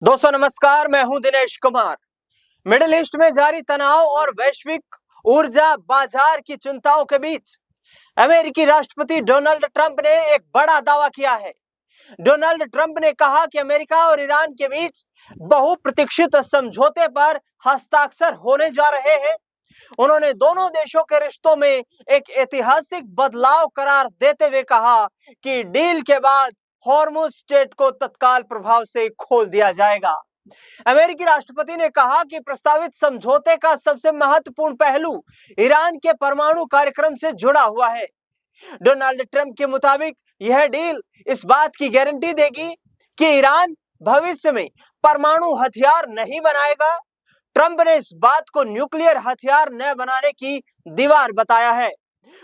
दोस्तों नमस्कार, मैं हूं दिनेश कुमार। मिडिल ईस्ट में जारी तनाव और वैश्विक ऊर्जा बाजार की चिंताओं के बीच अमेरिकी राष्ट्रपति डोनाल्ड ट्रंप ने एक बड़ा दावा किया है। डोनाल्ड ट्रंप ने कहा कि अमेरिका और ईरान के बीच बहुप्रतीक्षित समझौते पर हस्ताक्षर होने जा रहे हैं। उन्होंने दोनों देशों के रिश्तों में एक ऐतिहासिक बदलाव करार देते हुए कहा कि डील के बाद हॉर्मुज स्ट्रेट को तत्काल प्रभाव से खोल दिया जाएगा। अमेरिकी राष्ट्रपति ने कहा कि प्रस्तावित समझौते का सबसे महत्वपूर्ण पहलू ईरान के परमाणु कार्यक्रम से जुड़ा हुआ है। डोनाल्ड ट्रंप के मुताबिक यह डील इस बात की गारंटी देगी कि ईरान भविष्य में परमाणु हथियार नहीं बनाएगा। ट्रंप ने इस बात को न्यूक्लियर हथियार न बनाने की दीवार बताया है।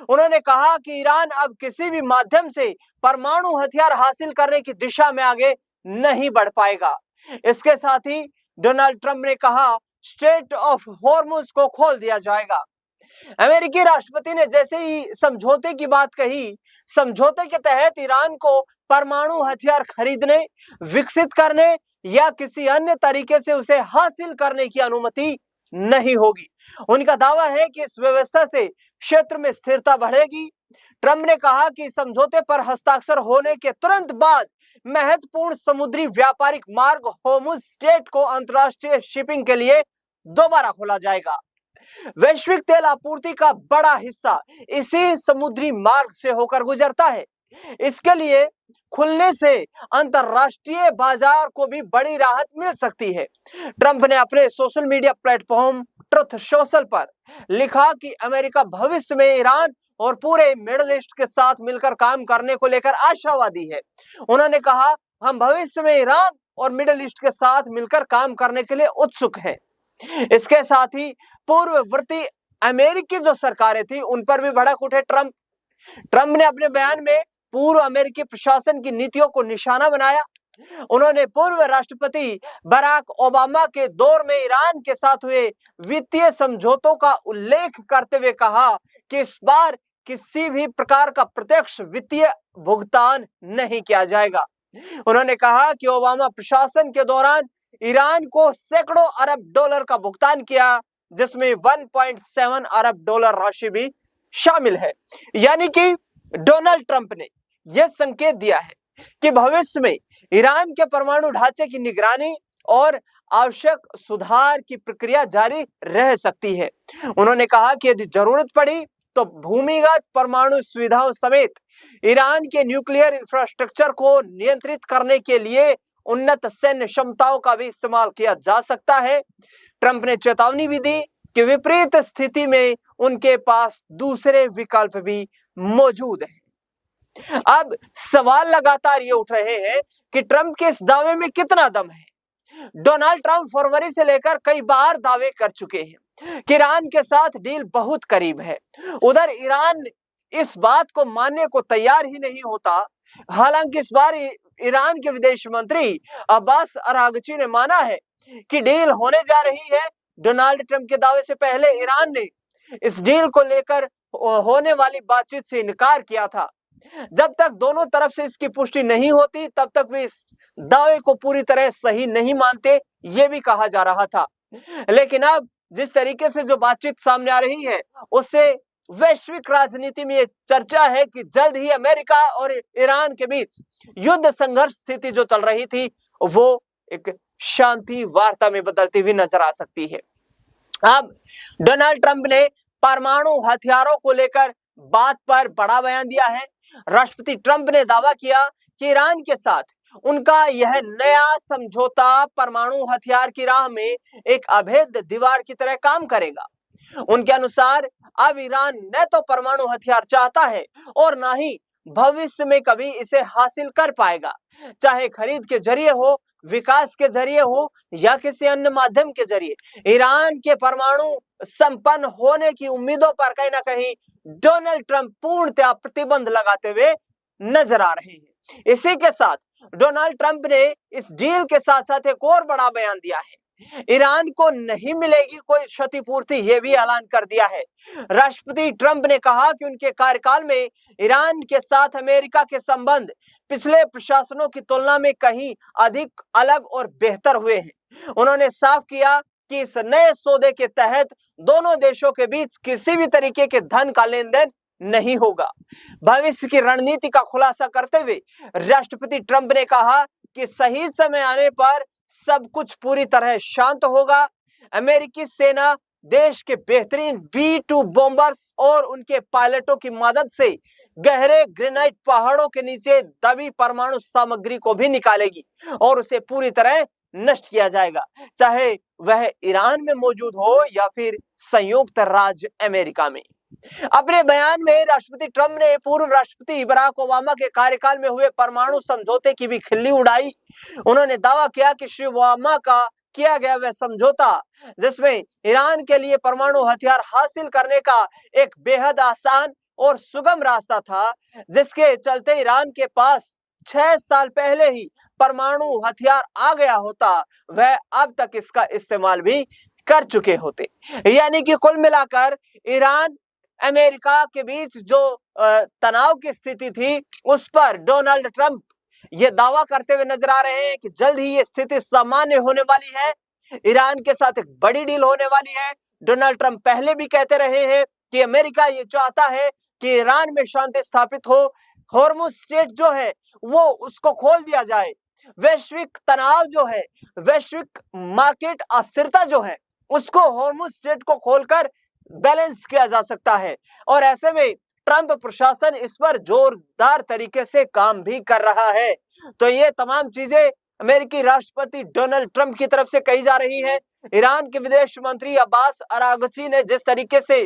उन्होंने कहा कि ईरान अब किसी भी माध्यम से परमाणु हथियार हासिल करने की दिशा में आगे नहीं बढ़ पाएगा। इसके साथ ही डोनाल्ड ट्रंप ने कहा, स्ट्रेट ऑफ हॉर्मुज को खोल दिया जाएगा। अमेरिकी राष्ट्रपति ने जैसे ही समझौते की बात कही, समझौते के तहत ईरान को परमाणु हथियार खरीदने, विकसित करने या किसी अन्य तरीके से उसे हासिल करने की अनुमति नहीं होगी। उनका दावा है कि इस व्यवस्था से क्षेत्र में स्थिरता बढ़ेगी। ट्रंप ने कहा कि समझौते पर हस्ताक्षर होने के तुरंत बाद महत्वपूर्ण समुद्री व्यापारिक मार्ग हॉर्मुज स्ट्रेट को अंतर्राष्ट्रीय शिपिंग के लिए दोबारा खोला जाएगा। वैश्विक तेल आपूर्ति का बड़ा हिस्सा इसी समुद्री मार्ग से होकर गुजरता है। इसके लिए खुलने से अंतरराष्ट्रीय बाजार को भी बड़ी राहत मिल सकती है। ट्रंप ने अपने social media platform truth social पर लिखा कि अमेरिका भविष्य में ईरान और पूरे मिडिल ईस्ट के साथ मिलकर काम करने को लेकर आशावादी है। उन्होंने कहा, हम भविष्य में ईरान और मिडिल ईस्ट के साथ मिलकर काम करने के लिए उत्सुक हैं। इसके साथ ही पूर्ववर्ती अमेरिकी जो सरकारें थी उन पर भी भड़क उठे ट्रंप ने अपने बयान में पूर्व अमेरिकी प्रशासन की नीतियों को निशाना बनाया। उन्होंने पूर्व राष्ट्रपति बराक ओबामा के दौर में ईरान के साथ हुए वित्तीय समझौतों का उल्लेख करते हुए कहा कि इस बार किसी भी प्रकार का प्रत्यक्ष वित्तीय भुगतान नहीं किया जाएगा। उन्होंने कहा कि ओबामा प्रशासन के दौरान ईरान को सैकड़ों अरब डॉलर का भुगतान किया, जिसमें 1.7 अरब डॉलर राशि भी शामिल है। यानी कि डोनाल्ड ट्रंप ने यह संकेत दिया है कि भविष्य में ईरान के परमाणु ढांचे की निगरानी और आवश्यक सुधार की प्रक्रिया जारी रह सकती है। उन्होंने कहा कि यदि जरूरत पड़ी तो भूमिगत परमाणु सुविधाओं समेत ईरान के न्यूक्लियर इंफ्रास्ट्रक्चर को नियंत्रित करने के लिए उन्नत सैन्य क्षमताओं का भी इस्तेमाल किया जा सकता है। ट्रंप ने चेतावनी भी दी कि विपरीत स्थिति में उनके पास दूसरे विकल्प भी मौजूद हैं। अब सवाल लगातार ये उठ रहे हैं कि ट्रंप के इस दावे में कितना दम है। डोनाल्ड ट्रंप फरवरी से लेकर कई बार दावे कर चुके हैं कि ईरान के साथ डील बहुत करीब है। उधर ईरान इस बात को मानने को तैयार ही नहीं होता। हालांकि इस बार ईरान के विदेश मंत्री अब्बास अरागची ने माना है कि डील होने जा रही है। डोनाल्ड ट्रंप के दावे से पहले ईरान ने इस डील को लेकर होने वाली बातचीत से इनकार किया था। जब तक दोनों तरफ से इसकी पुष्टि नहीं होती तब तक वे इस दावे को पूरी तरह सही नहीं मानते, ये भी कहा जा रहा था। लेकिन अब जिस तरीके से जो बातचीत सामने आ रही है उससे वैश्विक राजनीति में ये चर्चा है कि जल्द ही अमेरिका और ईरान के बीच युद्ध संघर्ष स्थिति जो चल रही थी वो एक शांति वार्ता में बदलती हुई नजर आ सकती है। अब डोनाल्ड ट्रंप ने परमाणु हथियारों को लेकर बात पर बड़ा बयान दिया है। राष्ट्रपति ट्रंप ने दावा किया कि ईरान के साथ उनका यह नया समझौता परमाणु हथियार की राह में एक अभेद्य दीवार की तरह काम करेगा। उनके अनुसार अब ईरान न तो परमाणु हथियार चाहता है और ना ही भविष्य में कभी इसे हासिल कर पाएगा, चाहे खरीद के जरिए हो, विकास के जरिए हो या किसी अन्य माध्यम के जरिए। ईरान के परमाणु संपन्न होने की उम्मीदों पर कहीं ना कहीं डोनाल्ड ट्रंप पूर्णतः प्रतिबंध लगाते हुए नजर आ रहे हैं। इसी के साथ डोनाल्ड ट्रंप ने इस डील के साथ साथ एक और बड़ा बयान दिया है। ईरान को नहीं मिलेगी कोई क्षतिपूर्ति, ये भी ऐलान कर दिया है। राष्ट्रपति ट्रंप ने कहा कि उनके कार्यकाल में ईरान के साथ अमेरिका के संबंध पिछले प्रशासनों की तुलना में कहीं अधिक अलग और बेहतर हुए हैं। उन्होंने साफ किया कि इस नए सौदे के तहत दोनों देशों के बीच किसी भी तरीके के धन का लेन देन नहीं होगा। भविष्य की रणनीति का खुलासा करते हुए राष्ट्रपति ट्रंप ने कहा कि सही समय आने पर सब कुछ पूरी तरह शांत होगा। अमेरिकी सेना देश के बेहतरीन B-2 बॉम्बर्स और उनके पायलटों की मदद से गहरे ग्रेनाइट पहाड़ों के नीचे दबी परमाणु सामग्री को भी निकालेगी और उसे पूरी तरह नष्ट किया जाएगा, चाहे वह ईरान में मौजूद हो या फिर संयुक्त राज्य अमेरिका में। अपने बयान में राष्ट्रपति ट्रंप ने पूर्व राष्ट्रपति बराक ओबामा के कार्यकाल में हुए परमाणु समझौते की भी खिल्ली उड़ाई। उन्होंने दावा किया कि श्री ओबामा का किया गया वह समझौता, जिसमें ईरान के लिए परमाणु हथियार हासिल करने का एक बेहद आसान और सुगम रास्ता था, जिसके चलते ईरान के पास 6 साल पहले ही परमाणु हथियार आ गया होता, वह अब तक इसका इस्तेमाल भी कर चुके होते। यानी कि कुल मिलाकर ईरान अमेरिका के बीच जो तनाव की स्थिति थी, उस पर डोनाल्ड ट्रंप ये दावा करते हुए नजर आ रहे हैं कि जल्द ही ये स्थिति सामान्य होने वाली है। ईरान के साथ एक बड़ी डील होने वाली है। डोनाल्ड ट्रंप पहले भी कहते रहे हैं कि अमेरिका ये चाहता है कि ईरान में शांति स्थापित हो, हॉर्मुज स्ट्रेट जो है वो उसको खोल दिया जाए, वैश्विक तनाव जो है, वैश्विक मार्केट अस्थिरता जो है, उसको हॉर्मुज स्ट्रेट को खोलकर बैलेंस किया जा सकता है। और ऐसे में ट्रंप प्रशासन इस पर जोरदार तरीके से काम भी कर रहा है। तो ये तमाम चीजें अमेरिकी राष्ट्रपति डोनाल्ड ट्रंप की तरफ से कही जा रही है। ईरान के विदेश मंत्री अब्बास अरागची ने जिस तरीके से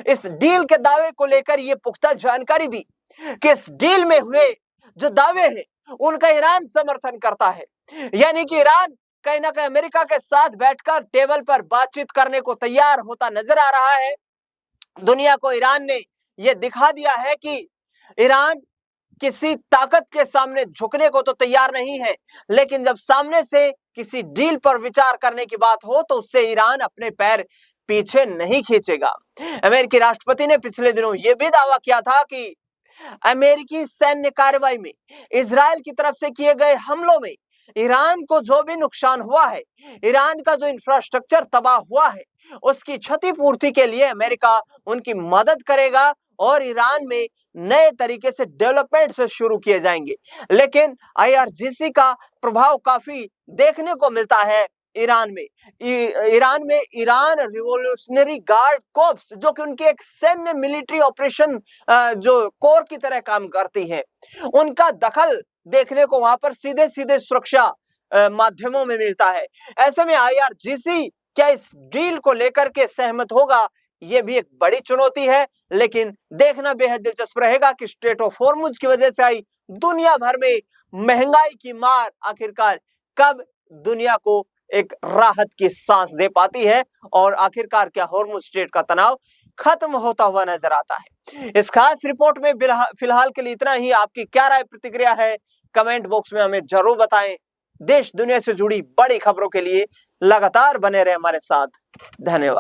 इस डील के दावे को लेकर ये पुख्ता जानकारी दी कि इस डील में हुए जो दावे हैं उनका ईरान समर्थन करता है, यानी कि ईरान कहीं ना कहीं अमेरिका के साथ बैठकर टेबल पर बातचीत करने को तैयार होता नजर आ रहा है। दुनिया को ईरान ने यह दिखा दिया है कि ईरान किसी ताकत के सामने झुकने को तो तैयार नहीं है, लेकिन जब सामने से किसी डील पर विचार करने की बात हो तो उससे ईरान अपने पैर पीछे नहीं खींचेगा। अमेरिकी राष्ट्रपति ने पिछले दिनों यह भी दावा किया था कि अमेरिकी सैन्य कार्रवाई में इजराइल की तरफ से किए गए हमलों में ईरान को जो भी नुकसान हुआ है, ईरान का जो इंफ्रास्ट्रक्चर तबाह हुआ है, उसकी क्षतिपूर्ति के लिए अमेरिका उनकी मदद करेगा और ईरान में नए तरीके से डेवलपमेंट से शुरू किए जाएंगे। लेकिन IRGC का प्रभाव काफी देखने को मिलता है ईरान में। ईरान रिवोल्यूशनरी गार्ड कोर्प्स, जो कि उनकी एक सैन्य मिलिट्री ऑपरेशन जो कोर की तरह काम करती है, उनका दखल देखने को वहां पर सीधे सीधे सुरक्षा माध्यमों में मिलता है। ऐसे में IRGC क्या इस डील को लेकर के सहमत होगा, ये भी एक बड़ी चुनौती है। लेकिन देखना बेहद दिलचस्प रहेगा कि स्ट्रेट ऑफ हॉर्मुज की वजह से आई दुनिया भर में महंगाई की मार आखिरकार कब दुनिया को एक राहत की सांस दे पाती है और आखिरकार क्या हॉर्मुज स्ट्रेट का तनाव खत्म होता हुआ नजर आता है। इस खास रिपोर्ट में फिलहाल के लिए इतना ही। आपकी क्या राय प्रतिक्रिया है, कमेंट बॉक्स में हमें जरूर बताएं। देश दुनिया से जुड़ी बड़ी खबरों के लिए लगातार बने रहे हमारे साथ। धन्यवाद।